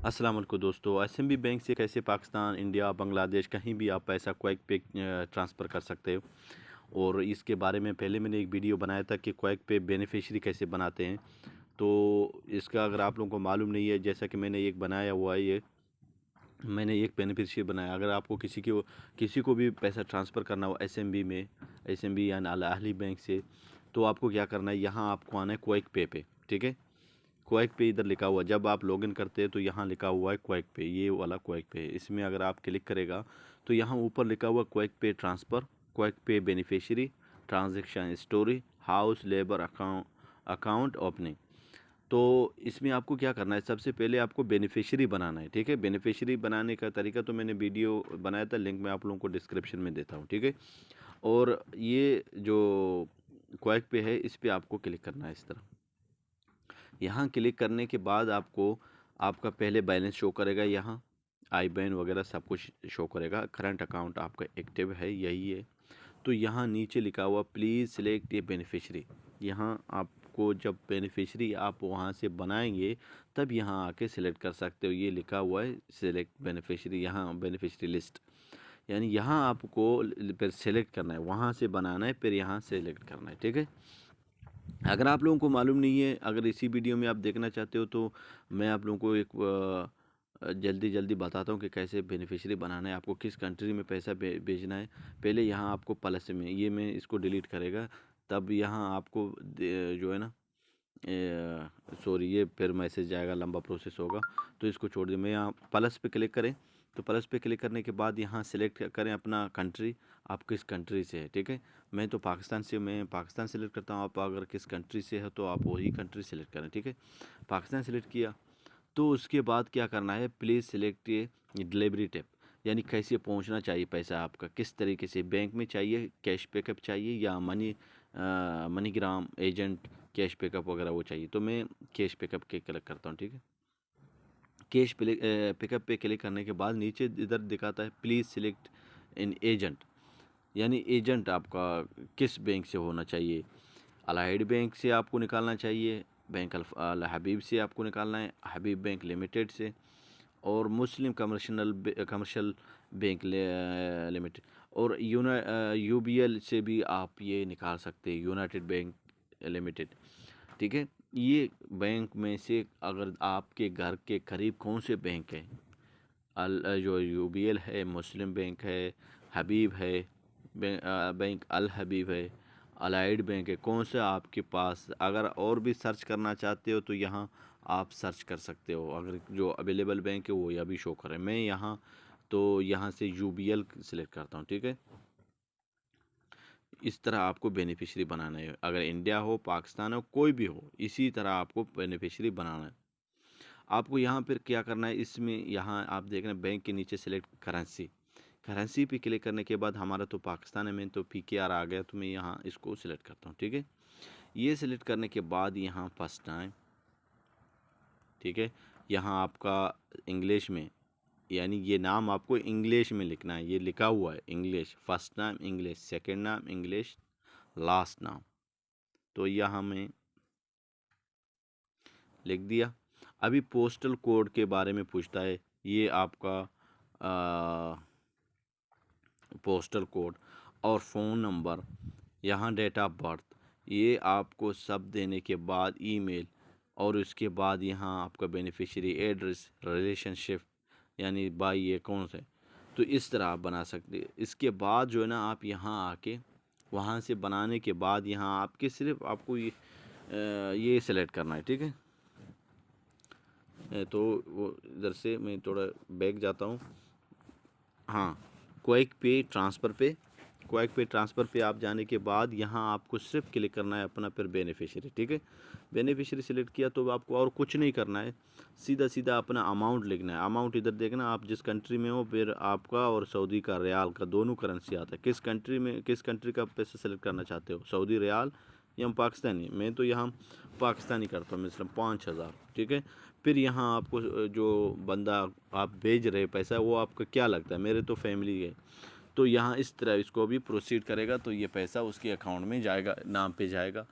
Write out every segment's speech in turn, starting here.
अस्सलाम वालेकुम दोस्तों। एसएमबी बैंक से कैसे पाकिस्तान, इंडिया, बांग्लादेश कहीं भी आप पैसा क्विक पे ट्रांसफ़र कर सकते हो। और इसके बारे में पहले मैंने एक वीडियो बनाया था कि क्विक पे बेनिफिशियरी कैसे बनाते हैं। तो इसका अगर आप लोगों को मालूम नहीं है, जैसा कि मैंने एक बनाया हुआ है, ये मैंने एक बेनिफिशियरी बनाया। अगर आपको किसी को भी पैसा ट्रांसफ़र करना हो एसएमबी में, एसएमबी यानी अल अहली बैंक से, तो आपको क्या करना है, यहाँ आपको आना है क्विक पे, ठीक है। क्विक पे इधर लिखा हुआ, जब आप लॉगिन करते हैं तो यहाँ लिखा हुआ है क्विक पे, ये वाला क्विक पे। इसमें अगर आप क्लिक करेगा तो यहाँ ऊपर लिखा हुआ क्विक पे ट्रांसफ़र, क्विक पे beneficiary, transaction story, house labour account opening. तो इसमें आपको क्या करना है, सबसे पहले आपको बेनिफिशियरी बनाना है, ठीक है। बेनिफिशियरी बनाने का तरीका तो मैंने वीडियो बनाया था, लिंक मैं आप लोगों को डिस्क्रिप्शन में देता हूँ, ठीक है। और ये जो क्विक पे है, इस पर आपको क्लिक करना है इस तरह। यहाँ क्लिक करने के बाद आपको आपका पहले बैलेंस शो करेगा, यहाँ आई बैन वगैरह सब कुछ शो करेगा। करंट अकाउंट आपका एक्टिव है, यही है। तो यहाँ नीचे लिखा हुआ प्लीज़ सिलेक्ट ए बेनिफिशरी। यहाँ आपको जब बेनिफिशरी आप वहाँ से बनाएंगे तब यहाँ आके सिलेक्ट कर सकते हो। ये लिखा हुआ है सिलेक्ट बेनिफिशरी, यहाँ बेनिफिशरी लिस्ट, यानी यहाँ आपको फिर सेलेक्ट करना है, वहाँ से बनाना है, फिर यहाँ सेलेक्ट करना है, ठीक है। अगर आप लोगों को मालूम नहीं है, अगर इसी वीडियो में आप देखना चाहते हो, तो मैं आप लोगों को एक जल्दी जल्दी बताता हूँ कि कैसे बेनिफिशियरी बनाना है, आपको किस कंट्री में पैसा भेजना है। पहले यहाँ आपको प्लस में, ये मैं इसको डिलीट करेगा, तब यहाँ आपको जो है ना, सॉरी, ये फिर मैसेज जाएगा, लंबा प्रोसेस होगा, तो इसको छोड़ दें। मैं यहाँ प्लस पे क्लिक करें, तो प्लस पे क्लिक करने के बाद यहाँ सेलेक्ट करें अपना कंट्री, आप किस कंट्री से है, ठीक है। मैं तो पाकिस्तान से, मैं पाकिस्तान सेलेक्ट करता हूँ। आप अगर किस कंट्री से हो तो आप वही कंट्री सेलेक्ट करें, ठीक है। पाकिस्तान सेलेक्ट किया तो उसके बाद क्या करना है, प्लीज़ सेलेक्ट ये डिलीवरी टिप, यानी कैसे पहुंचना चाहिए पैसा आपका, किस तरीके से, बैंक में चाहिए, कैश पिकअप चाहिए, या मनीग्राम एजेंट कैश पिकअप वगैरह वो चाहिए। तो मैं कैश पिकअप के क्लिक करता हूँ, ठीक है। कैश पिकअप पे क्लिक करने के बाद नीचे इधर दिखाता है प्लीज़ सिलेक्ट इन एजेंट, यानी एजेंट आपका किस बैंक से होना चाहिए। अलाइड बैंक से आपको निकालना चाहिए, बैंक अल हबीब से आपको निकालना है, हबीब बैंक लिमिटेड से, और मुस्लिम कमर्शियल बैंक लिमिटेड, और यूबीएल से भी आप ये निकाल सकते हैं, यूनाइटेड बैंक लिमिटेड, ठीक है। ये बैंक में से अगर आपके घर के करीब कौन से बैंक हैं, जो यूबीएल है, मुस्लिम बैंक है, हबीब है, बैंक अल हबीब है, अलाइड बैंक है, कौन सा आपके पास, अगर और भी सर्च करना चाहते हो तो यहाँ आप सर्च कर सकते हो। अगर जो अवेलेबल बैंक है वो यह भी शो करें, मैं यहाँ तो यहाँ से यूबीएल सिलेक्ट करता हूँ, ठीक है। इस तरह आपको बेनिफिशियरी बनाना है, अगर इंडिया हो, पाकिस्तान हो, कोई भी हो, इसी तरह आपको बेनिफिशियरी बनाना है। आपको यहाँ पर क्या करना है, इसमें यहाँ आप देख रहे हैं बैंक के नीचे सेलेक्ट करेंसी, करेंसी पे क्लिक करने के बाद हमारा तो पाकिस्तान है, मैं तो पीकेआर आ गया, तो मैं यहाँ इसको सिलेक्ट करता हूँ, ठीक है। ये सिलेक्ट करने के बाद यहाँ फर्स्ट टाइम, ठीक है, यहाँ आपका इंग्लिश में, यानी ये नाम आपको इंग्लिश में लिखना है, ये लिखा हुआ है इंग्लिश, फर्स्ट नाम इंग्लिश, सेकंड नाम इंग्लिश, लास्ट नाम, तो यहाँ मैं लिख दिया। अभी पोस्टल कोड के बारे में पूछता है, ये आपका पोस्टल कोड और फ़ोन नंबर, यहाँ डेट ऑफ बर्थ, ये आपको सब देने के बाद ईमेल, और उसके बाद यहाँ आपका बेनिफिशियरी एड्रेस, रिलेशनशिप, यानी भाई ये कौन से, तो इस तरह आप बना सकते हैं। इसके बाद जो है ना, आप यहाँ आके वहाँ से बनाने के बाद यहाँ आपके सिर्फ आपको ये सेलेक्ट करना है, ठीक है। तो वो इधर से मैं थोड़ा बैक जाता हूँ। हाँ, क्विक पे ट्रांसफ़र पे, क्विक पे ट्रांसफ़र पे आप जाने के बाद यहाँ आपको सिर्फ क्लिक करना है अपना फिर बेनिफिशियरी, ठीक है। बेनिफिशियरी सिलेक्ट किया तो आपको और कुछ नहीं करना है, सीधा सीधा अपना अमाउंट लिखना है। अमाउंट इधर देखना, आप जिस कंट्री में हो, फिर आपका और सऊदी का रियाल का दोनों करेंसी आता है, किस कंट्री में, किस कंट्री का पैसा सेलेक्ट करना चाहते हो, सऊदी रियाल या पाकिस्तानी। मैं तो यहाँ पाकिस्तानी करता हूँ, मतलब 5,000, ठीक है। फिर यहाँ आपको जो बंदा आप भेज रहे पैसा, वो आपका क्या लगता है, मेरे तो फैमिली है, तो यहाँ इस तरह इसको भी प्रोसीड करेगा तो ये पैसा उसके अकाउंट में जाएगा, नाम पे जाएगा।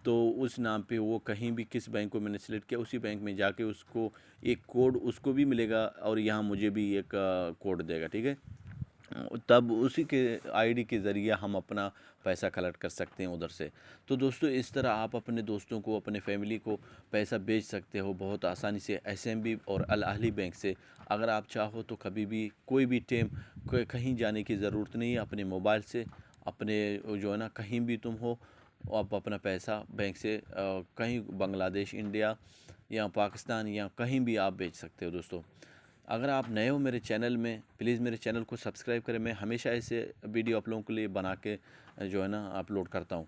तो उस नाम पे वो कहीं भी किस बैंक को मैंने सेलेक्ट किया उसी बैंक में जाके उसको एक कोड उसको भी मिलेगा और यहाँ मुझे भी एक कोड देगा, ठीक है। तब उसी के आईडी के ज़रिए हम अपना पैसा कलेक्ट कर सकते हैं उधर से। तो दोस्तों इस तरह आप अपने दोस्तों को, अपने फैमिली को पैसा भेज सकते हो बहुत आसानी से एसएमबी और अल अहली बैंक से। अगर आप चाहो तो कभी भी कोई भी टाइम कहीं जाने की ज़रूरत नहीं है, अपने मोबाइल से अपने जो है ना कहीं भी तुम हो आप अपना पैसा बैंक से कहीं बांग्लादेश, इंडिया या पाकिस्तान या कहीं भी आप भेज सकते हो दोस्तों। अगर आप नए हो मेरे चैनल में, प्लीज़ मेरे चैनल को सब्सक्राइब करें। मैं हमेशा ऐसे वीडियो आप लोगों के लिए बना के जो है ना अपलोड करता हूँ।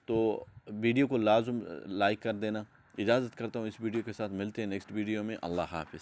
तो वीडियो को लाजम लाइक कर देना। इजाज़त करता हूँ, इस वीडियो के साथ मिलते हैं नेक्स्ट वीडियो में। अल्लाह हाफ़िज़।